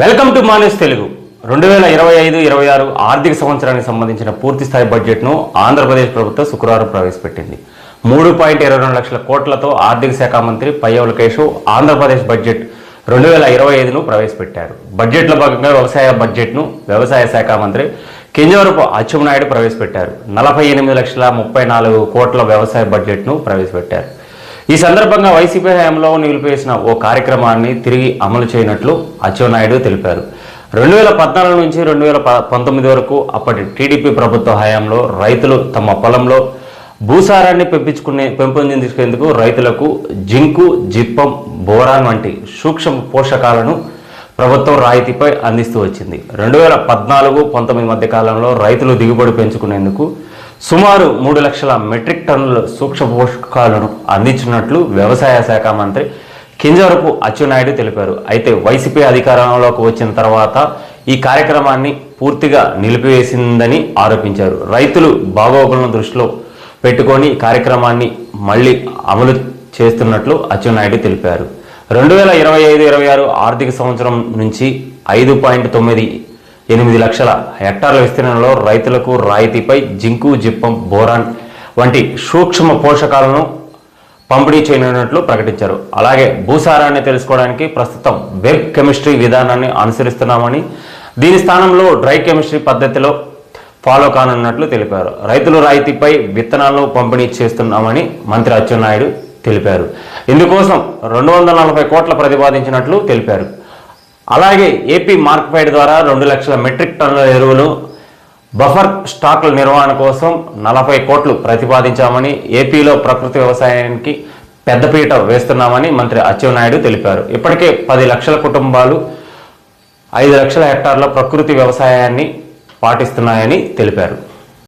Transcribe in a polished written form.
Welcome to manures Telugu 2025-26 ఆర్థిక సంవత్సరానికి సంబంధించిన పూర్తి స్థాయి బడ్జెట్ను ఆంధ్రప్రదేశ్ ప్రభుత్వం శుక్రవారం ప్రవేశపెట్టింది. 3.22 లక్షల కోట్లతో ఆర్థిక శాఖ మంత్రి పయ్యావుల కేశవ్ ఆంధ్రప్రదేశ్ బడ్జెట్ 2025ను ప్రవేశపెట్టారు. బడ్జెట్లో భాగంగా వ్యవసాయ బడ్జెట్ను వ్యవసాయ శాఖ మంత్రి కింజవరపు అచ్చెన్నాయుడు ప్రవేశపెట్టారు. 48,34 కోట్ల వ్యవసాయ బడ్జెట్ను ప్రవేశపెట్టారు. ఈ సందర్భంగా వైసీపీ హయాంలో నిలిపివేసిన ఓ కార్యక్రమాన్ని తిరిగి అమలు చేయనట్లు అచ్చెన్నాయుడు తెలిపారు. 2014 నుంచి 2019 వరకు అప్పటి టీడీపీ ప్రభుత్వ హయాంలో రైతులు తమ పొలంలో భూసారాన్ని పెంపొందించేందుకు రైతులకు జింకు, జిప్పం, బోరాన్ వంటి సూక్ష్మ పోషకాలను ప్రభుత్వం రాయితీపై అందిస్తూ వచ్చింది. 2014-19 మధ్య కాలంలో రైతులు దిగుబడి పెంచుకునేందుకు సుమారు 3 లక్షల మెట్రిక్ టన్నుల సూక్ష్మ పోషకాలను అందించినట్లు వ్యవసాయ శాఖ మంత్రి కింజవరపు అచ్చెన్నాయుడు తెలిపారు. అయితే వైసీపీ అధికారంలోకి వచ్చిన తర్వాత ఈ కార్యక్రమాన్ని పూర్తిగా నిలిపివేసిందని ఆరోపించారు. రైతులు బాగోగులను దృష్టిలో పెట్టుకొని ఈ కార్యక్రమాన్ని మళ్లీ అమలు చేస్తున్నట్లు అచ్చెన్నాయుడు తెలిపారు. 2025-26 ఆర్థిక సంవత్సరం నుంచి 5.98 లక్షల హెక్టార్ల విస్తీర్ణంలో రైతులకు రాయితీపై జింకు, జిప్పం, బోరాన్ వంటి సూక్ష్మ పోషకాలను పంపిణీ చేయనున్నట్లు ప్రకటించారు. అలాగే భూసారాన్ని తెలుసుకోవడానికి ప్రస్తుతం వెబ్ కెమిస్ట్రీ విధానాన్ని అనుసరిస్తున్నామని, దీని స్థానంలో డ్రై కెమిస్ట్రీ పద్ధతిలో ఫాలో కానున్నట్లు తెలిపారు. రైతులు రాయితీపై విత్తనాలను పంపిణీ చేస్తున్నామని మంత్రి అచ్చెన్నాయుడు తెలిపారు. ఇందుకోసం 240 కోట్ల ప్రతిపాదించినట్లు తెలిపారు. అలాగే ఏపీ మార్క్ఫెడ్ ద్వారా 2 లక్షల మెట్రిక్ టన్నుల ఎరువులు బఫర్ స్టాక్ల నిర్వహణ కోసం 40 కోట్లు ప్రతిపాదించామని, ఏపీలో ప్రకృతి వ్యవసాయానికి పెద్దపీట వేస్తున్నామని మంత్రి అచ్చెన్నాయుడు తెలిపారు. ఇప్పటికే 10 లక్షల కుటుంబాలు 5 లక్షల హెక్టార్ల ప్రకృతి వ్యవసాయాన్ని పాటిస్తున్నాయని తెలిపారు.